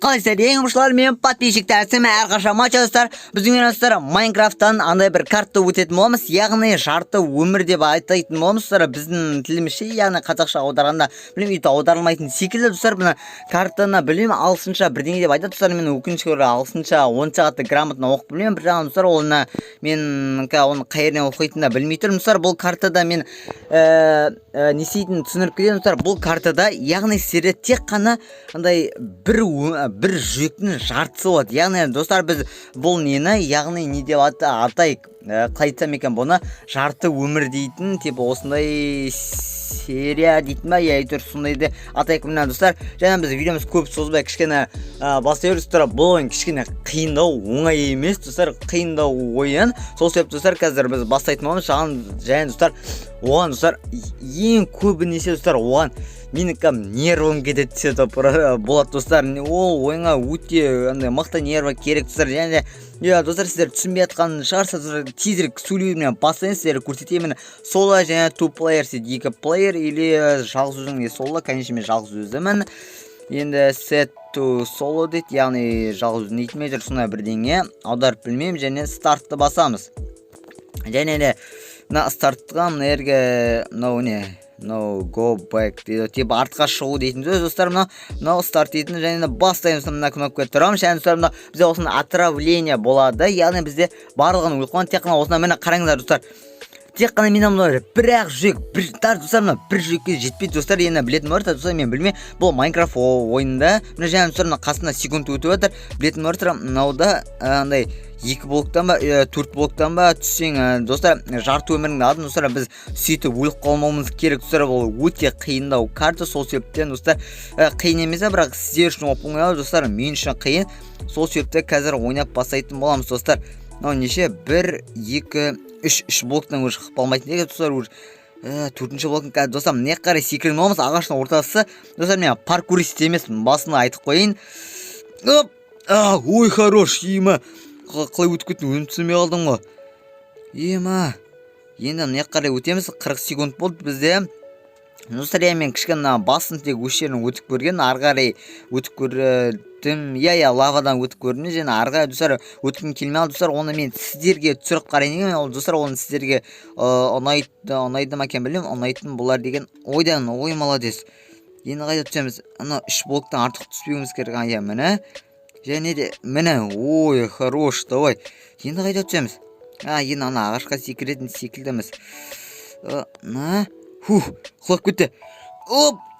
Қалайсыздар ең ұмышылар мен подписчиктерсім әрқаша матч достар. Біздің достар Майнкрафттан андай бір картты өтетін боламыз, яғни жарты өмір деп айтатын боламыз. Біздің тілімізше, яғни қазақша аударғанда білмеймін, үйті аударылмайтын секілді достар. Бұны картаны білмеймін, алысынша бірдеңе деп айтады достар. Мен өкінішке орай алысынша 10 сағатты грамотно оқып білмеймін. Бір жағынан достар, оны мен оны қай жерден оқитынын да білмей тұрмын достар. Бұл картада мен не істейтінін түсіндіріп кетемін достар. Бұл картада яғни сіздерде тек қана андай бір жүректің жартысы болады. Яғни достар, біз бұл нені яғни не деп атайық, қалай айтсам екен, бұны жарты өмір дейтін, типа осындай серия дейтін ба, я әйтеуір сондайды атайық мына достар. Және біз видеомыз көп созбай кішкене бастаймыз достар. Бұл ойын кішкене қиындау, оңай емес достар, қиындау ойын. Сол себепті достар, қазір біз бастайтын боламыз. Және достар, оған достар ең көбінесе достар, оған менің нервым кетеді болады достар. Ол ойынға өте мықты нерві керек достар. Және де достар, сіздер түсінбей жатқан шығарсыздар, тезірек сөйлеуімнен бастайын, сіздер көрсетемін. Соло және two player, екі плеер или жалғыз өзің соло. Конечно, мен жалғыз өзімін. Енді set to solo дейді, яғни жалғыз өзің дейтін мейдір, сондай бірдеңе аударып білмеймін. Және стартты басамыз. Және де стартқа мұнерге no go back дейді, типа артқа шығу дейтін сөз достар. Мынау старт дейтін, және бастаймыз. Мына кнопка тұрамыз. Және достар, бізде осында отравление болады, яғни бізде барлығын өлқуан. Тек қана осында мені қараңыздар достар, тек қана мен мұнда бір-ақ жүрек, бір жүрекке жетпейді достар. Енді білетін мөртір достар, мен білмей, бұл Майнкрафт ойында мына және достар, қасында секунд өтіп отыр. Білетін мөртір, мынауда андай 2 блоктан ба, 4 блоктан ба түссең достар, жарты өміріңді алдын достар. Біз сөйтіп өліп қалмауымыз керек достар. Бұл өте қиындау карта, сол себептен достар, қиын емес, бірақ сіздер үшін оңай достар, мен үшін қиын. Сол себепті қазір ойнап бастайтын боламыз достар. Мынау неше 1 2 3 блоктан уже шықпай алмайтын екен достар. Төртінші блоктан достар, не қарай секірген боламыз, ағаштың ортасы достар. Мен паркурист емеспін, басына айтып қойын. Ой, хорош, ема. Қалай өтіп кеттің, өзім түсінбей қалдым ғой. Ема. Енді не қарай өтеміз, 40 секунд болды бізде. Достар, мен кішкене басын тек өшерін өтіп көрген, арғарай өтіп көрдім. Лавадан өтіп көрдім. Және арғарай достар өткім келмей алды достар. Оны мен сіздерге түсіріп қарайын. Достар, оны сіздерге ұнайды ма екен білем, ұнайтын болар деген ойдан, ой молодец. Енді қайда түсеміз? Ана 3 блоктан артық түспеуіміз керек. Міне. Және де, міне, ой, хорош, давай. Енді қайда түсеміз? Енді ана ағашқа секіретін секілдіміз. Құлап кетті.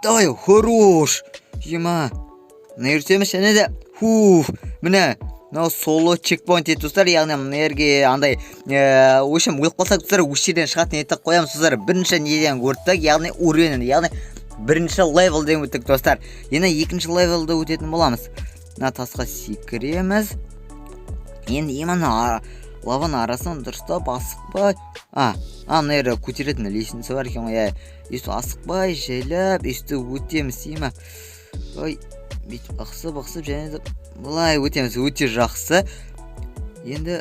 Давай, хорош. Ема. Мына түсеміз, және де, міне, мынау соло чекпоинт ет достар. Яғни мына жерге андай өшім өліп қалсақ достар, өш жерден шығатын етіп қоямыз достар. Бірінші неден көрдік, яғни уровенін, яғни бірінші левелден өттік достар. Енді екінші левелді өтетін боламыз. Мына тасқа секіреміз. Енді емана лаваның арасын дұрыстап асықпай. Мына жерде көтеретін лесінсі бар екен ғой. Есті асықпай, жайлап, есті өтеміз ема. Ой, бүйтіп ақсып, және де бұлай өтеміз, өте жақсы. Енді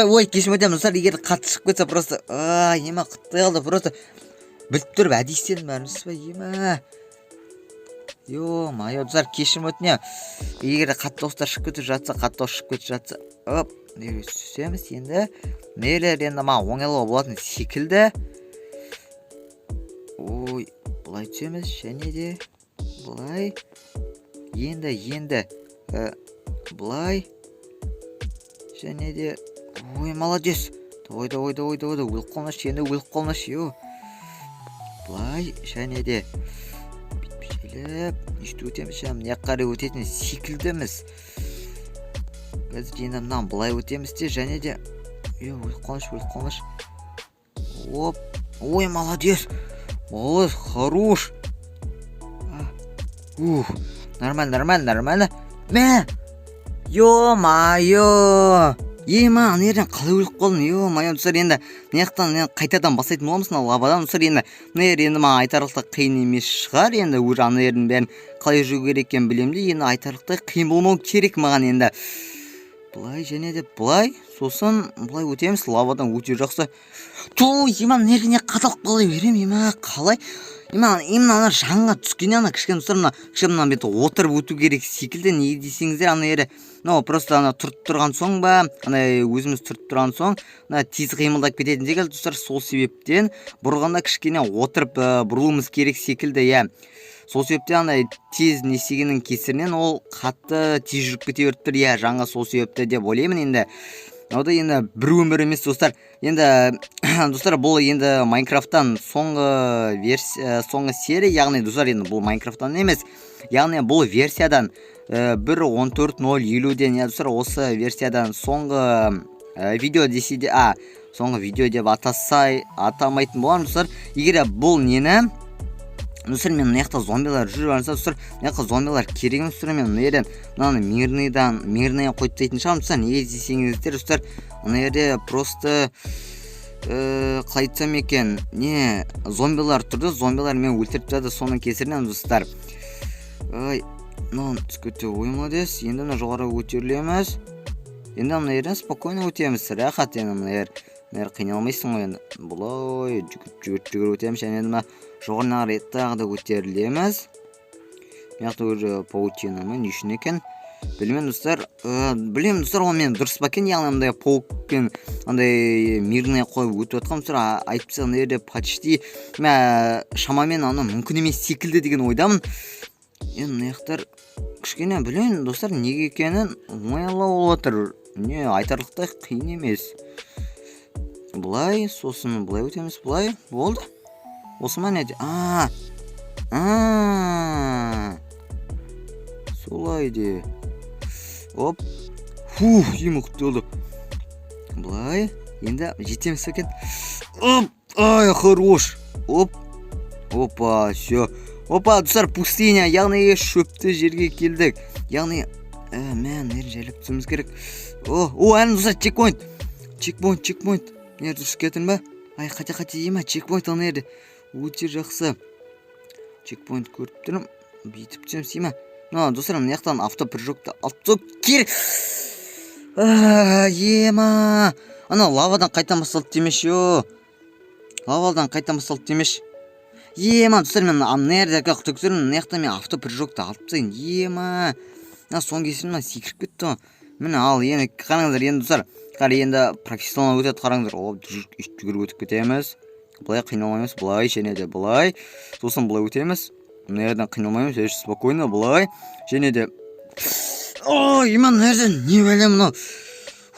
ой, кешім өтеміз достар, егер қатты шығып кетсе просто ема қыттай қалды, просто біліп тұрып әдейістен бәріміз ба ема. Майо достар, кешім өтіне. Егер қатты достар шығып кетіп жатса, қатты шығып кетіп жатса, түсеміз енді. Нелер енді оңайлығы болатын секілді. Ой, бұлай түсеміз, және де бұлай. Енді бұлай. Және де, ой, молодец. Ойда, өліп қалмаш, енді өліп қалмаш. Бұлай, және де Ешті өтеміз, не қарай өтетін секілдіміз. Қазір енді мұнан бұлай өтеміз де, және де өліп қалмаш. Ой, молодец, хорош. Нормально. Майо. Ема, нерден қалай өліп қалдың? Майо достар, енді неқтан қайтадан басайтын боламыз, лавадан достар. Енді енді айтарлықта қиын емес шығар. Енді уже анердің бәрін қалай жүру керек екен білемді. Енді айтарлықта қиын болмау керек маған енді. Былай және де былай, сосын былай өтеміз, лавадан өте жақсы. Иман неріне қаталып қалай берем, қалай? Иман ана жанға түскене ана кішкене достар, мына бет отырып өту керек секілді, неге десеңіздер, ана ері, просто ана тұрып тұрған соң ба, ана өзіміз тұрып тұрған соң, тез қимылдап кететін секілді достар, сол себептен бұрғанда кішкене отырып бұрылуымыз керек секілді, Сол себептен ана тез несегенің кесірінен ол қатты тез жүріп кете беріп тұр, жаңға сол себепті деп ойлаймын енді. Ода енді бір өмір емес достар. Енді достар, бұл енді Майнкрафттан соңғы серия, яғни достар, енді бұл Майнкрафттан емес, яғни бұл версиядан 1.14.0.50-ден, достар, осы версиядан соңғы видео десе де, соңғы видео деп атамайтын болам достар. Егер бұл нені достар, мен мына зомбилар жүріп алса достар, мына зомбилар керек емес достар, мен мынаны мирныйдан қойып тастайтын шығармын достар. Неге десеңіздер достар, мына жерде просто қалай айтсам екен, зомбилар тұрды, зомбилар мен өлтіріп тастады, соның кесірінен достар. Мынаны түскөте оймадес, енді мына жоғары көтерілеміз. Енді мына жерден спокойно өтеміз, рахат. Енді мына жер қиналмайсың ғой, енді бұлай жүгіріп өтеміз, және мына жоғарына қарай тағы да көтерілеміз. Мынақты уже паутинамен не үшін екен? Білмеймін достар, ол мен дұрыс ба екен, яғни мындай паукпен андай мирный қойып өтіп жатқан достар, айтпаса мына жерде почти шамамен ана мүмкін емес секілді деген ойдамын. Енді мына жақтар кішкене білейін достар, неге екенін оңайлау болып отыр. Не айтарлықтай қиын емес. Бұлай, сосын бұлай өтеміз, бұлай болды. Осы ма неде? Солай де. Оп. Ең ұқты болды. Бұлай, енді жетеміз екен. Хорош. Опа, все. Опа, достар, пустыня, яғни шөпті жерге келдік. Яғни, жайлап түсіміз керек. Әні достар, чекпоинт. Нер дұрыс кетін ба? Қате ема, чекпоинт ана ерді. Өте жақсы. Чекпоинт көріп тұрым. Бейтіп түсем сейма. Достар, мына яқтан автопрыжокты алып керек. Ема. Ана лавадан қайтан басталды демеш. Ема, достар, мен мына ерді күтіксірім. Мына яқтан мен автопрыжокты алып тастайын. Ема. Соң кесірім секіріп кетті. Ал, енді қараңыздар, енді достар. Енді профессионал өтеді, қараңыздар. Жүгіріп өтіп кетеміз. Бұлай қиналмаймыз, бұлай және де бұлай. Сосын бұлай өтеміз. Мына жерден қиналмаймыз, спокойно, бұлай және де. Иман, мына жерден не бәлем мынау.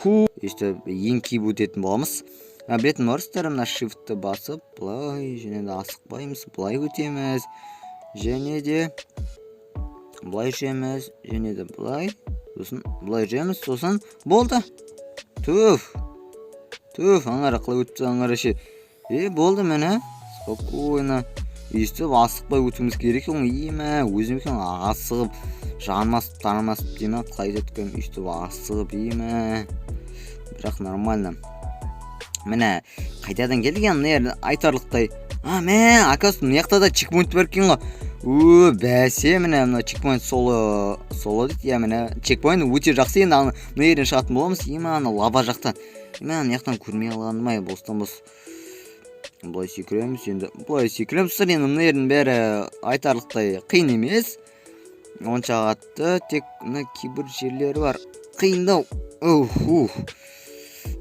Ең кейіп өтетін боламыз. Білетін орыстар, мына shift-ті басып, бұлай және де асықпаймыз, бұлай өтеміз. Және де бұлай жүреміз, және де бұлай. Сосын бұлай жүреміз, сосын болды. Түф, аңғара қылай өтті, аңғара ше. Болды мәне, спокойно. Өйстіп асықпай өтіміз керек, өзім екен асығып, жанмасып, танымасып деймі, қылай өткен, өйстіп асығып, бірақ нормально. Міне, қайтадан келген, айтарлықтай. Акасы, мына яқта да чекпоинт бар екен ғой. Бәсе, міне, чекпоинт солы дейді, міне, чекпоинт өте жақсы, енді мына ерден шығатын боламыз, лава жақтан. Мына яқтан көрмей алғанымай, бостан бос. Бұлай секіреміз, енді бұлай секіреміз, енді мына ердің бәрі айтарлықтай қиын емес. Онша қатты, тек мына кейбір жерлері бар. Қиындау.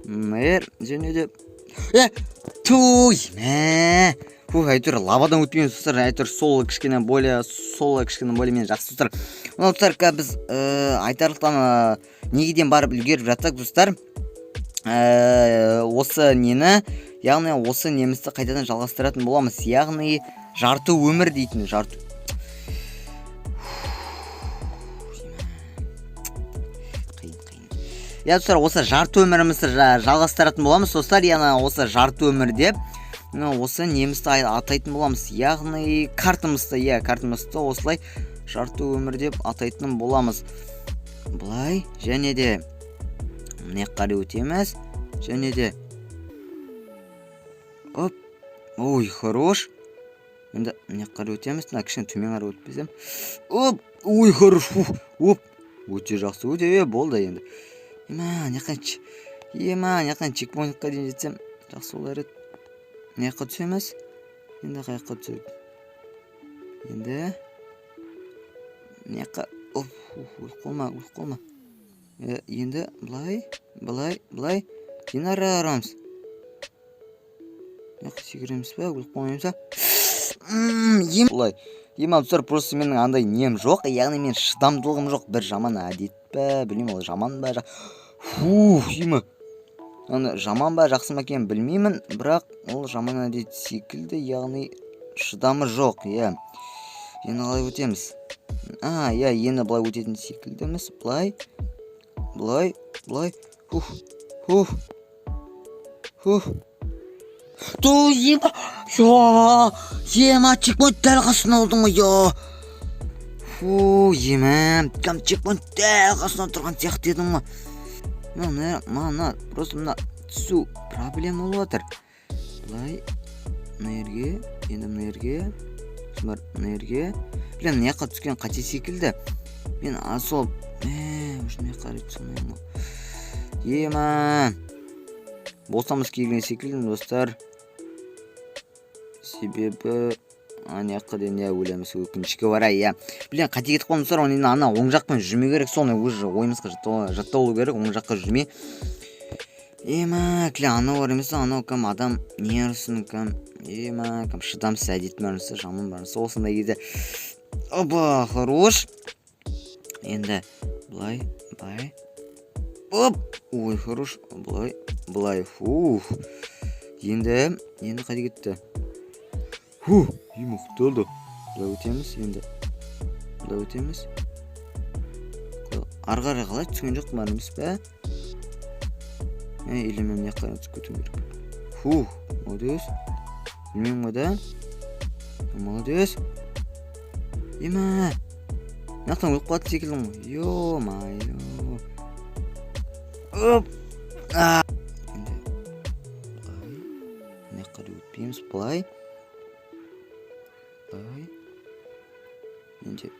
Мына ер, және де. Әйтір лавадан өтпейміз достар, әйтір сол кішкене более мен жақсы достар. Достар, біз айтарлықтан негеден барып үлгеріп жаттық достар. Осы нені, яғни осы немісті қайтадан жалғастыратын боламыз, яғни жарты өмір дейтін, жарты. Достар, осы жарты өмірімізді жалғастыратын боламыз достар, яғни осы жарты өмір деп. Осы немісті атайтын боламыз, яғни картымызды осылай жарты өмір деп атайтын боламыз. Бұлай, және де мына қарай өтеміз, және де хорош. Енді мына қарай өтеміз, кішкене төмен қарай өтпесем. Хорош. Өте жақсы, өте болды енді. Яқын чекпоинтқа дейін жетсем жақсы болар еді. Мына жаққа түсеміз. Енді қаяққа түседі. Енді мына жаққа өліп қалма. Енді былай. Енді арамыз. Мына жаққа секіреміз ба, өліп қалмаймыз ба? Былай. Достар, просто менің андай нем жоқ, яғни мен шыдамдылығым жоқ. Бір жаман әдет па, білмеймін, ол жаман ба, жаман ба, жақсы ма екенін білмеймін, бірақ ол жаман әдет секілді, яғни шыдамы жоқ, иә. Енді қалай өтеміз? Енді былай өтетін секілдіміз. Былай. Чекпоинт дәл қасына олдың ғой, чекпоинт дәл қасына тұрған сияқты едім ғой. Просто мына түсу проблема болып жатыр. Былай, мына жерге. Білем, мына жаққа түскен қате секілді. Мен сол, мына қарай түсінемін ғой. Болсамыз келген секілді, достар. Себебі ана жаққа дейін өлеміз өкінішке орай, Білем, қате кетіп қалдым, достар, оны ана оң жақпен жүрмей керек, соны уже ойымызға жатталу керек, оң жаққа жүрмей. Ана бар емес, анау кім адам не ұрсын кім, кім шыдамсыз әдет барысы, жаман барысы, осындай кезде. Хорош. Енді былай. Ой, хорош. Былай. Енді қайда кетті? Мықты oldu. Былай өтеміз енді. Ары қарай қалай түскен жоқ бар емес пе? Или мен мына жаққа түсіп кетуім керек. Молодец. Білмеймін ғой да. Молодец. Мына жақтан өліп қалды секілдім ғой. Ё-майо. Енді мына жаққа өтпейміз. Былай. Енді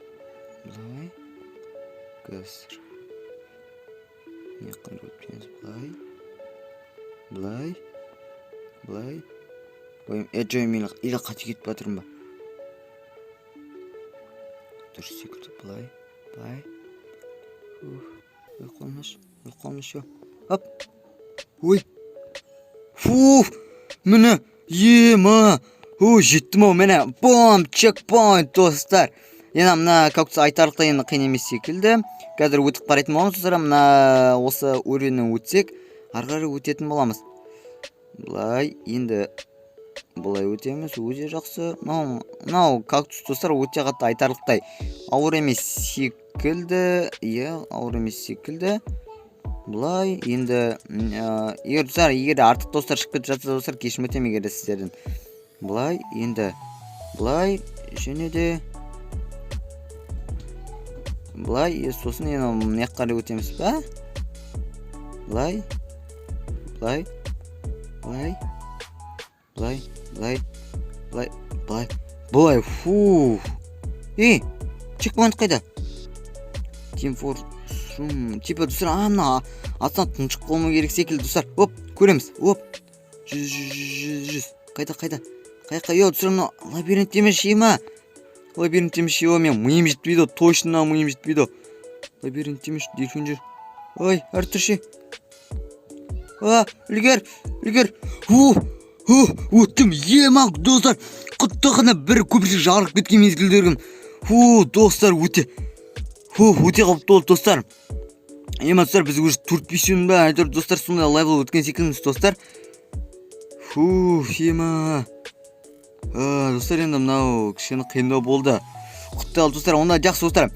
былай. Кәсір. Мына жаққа өтпейміз. Былай. Мен или қате кетіп батырым ба? Дұрыс секілді. Былай. Өліп қалмаш. Ой. Міне. Жеттім ау, міне. Чекпоинт, достар. Енді мына кактус айтарлықтай енді қиын емес секілді. Қазір өтіп қарайтын боламыз, достар. Мына осы өрені өтсек, ары өтетін боламыз. Былай, енді былай өтеміз, өте жақсы. Мынау кактус, достар, өте қатты айтарлықтай ауыр емес секілді. Былай, енді егер артық достар шығып кетіп жатса, достар, кешірім өтемін егер сіздерден. Былай, енді былай, және де былай, сосын енді мына жаққа өтеміз ба? Былай. Чекпоинт қайда? Типа, достар, мына астан тұншық қолмау керек секілді, достар. Көреміз. Жүз. Қайда? Достар, мына лабиринт емес ма? Мен миым жетпейді, точно миым жетпейді. Лабиринт емес, делфин жүр. Ой, әртірше. Үлгер. Өттім, достар. Құттығына бір көпіршік жарық кеткен мезгілдерім. Достар, өте қауіпті болды, достар. Достар, біз уже 4-5 ба, әйтеуір, достар, сондай лайвл өткен секілдіміз, достар. Достар, енді мынау кішкене қиындау болды. Құттығал, достар, онда жақсы, достар.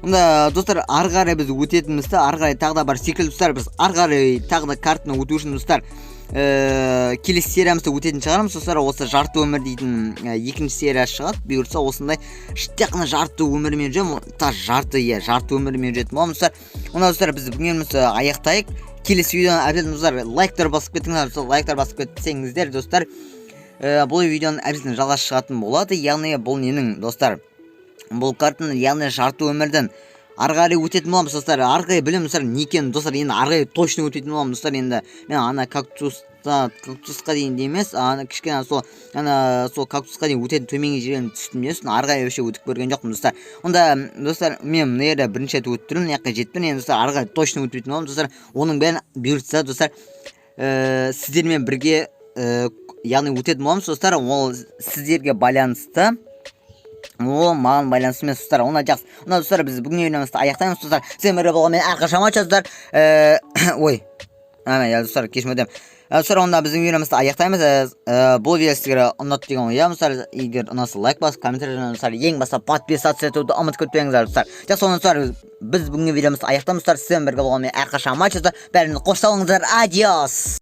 Онда, достар, ары қарай біз өтетінімізді, ары қарай тағы да бар секілді, достар, біз ары қарай тағы да картаны өту үшін, достар, келесі сериямызды өтетін шығармыз, достар. Осы жарты өмір дейтін екінші серия шығады. Бұйыртса осындай тек қана жарты өмірмен жүрем, жарты өмірмен жүретін боламыз, достар. Онда, достар, біз бүгінімізді аяқтайық. Келесі видеоны әбден, достар, лайктар басып кетіңіздер, лайктар басып кетсеңіздер, достар, бұл видеоны әбден жалғасы шығатын болады. Яғни бұл ненің, достар, бұл картаны, яғни жарты өмірдің ары қарай өтетін боламыз достар. Ары қарай білемін достар не екенін достар. Енді ары қарай точно өтетін боламыз достар. Енді мен ана кактусқа дейін емес, ана кішкене сол кактусқа дейін өтетін төменгі жерден түстім де, сосын ары қарай вообще өтіп көрген жоқпын достар. Онда достар мен мына жерде бірінші рет өтіп тұрмын, мына жаққа жетпін. Енді достар ары қарай точно өтетін боламыз достар. Оның бәрін бұйыртса достар сіздермен бірге яғни өтетін боламыз достар. Ол сіздерге байланысты. О, маған байланысты емес достар. Оны жақсы. Оны достар біз бүгінгі видеомызды аяқтаймыз достар. Сіздермен бірге болған мен әрқашан достар. Ой. Я достар кешірім өтінемін. Достар, онда біздің видеомызды аяқтаймыз. Бұл видео сіздерге ұнады деген ойдамын достар. Егер ұнаса лайк басып, комментариядан достар ең баста подписаться етуді ұмытып кетпеңіздер достар. Жақсы, онда достар біз бүгінгі видеомызды аяқтаймыз достар. Сіздермен бірге болған мен әрқашан достар. Бәріңіз қош болыңыздар. Адиос.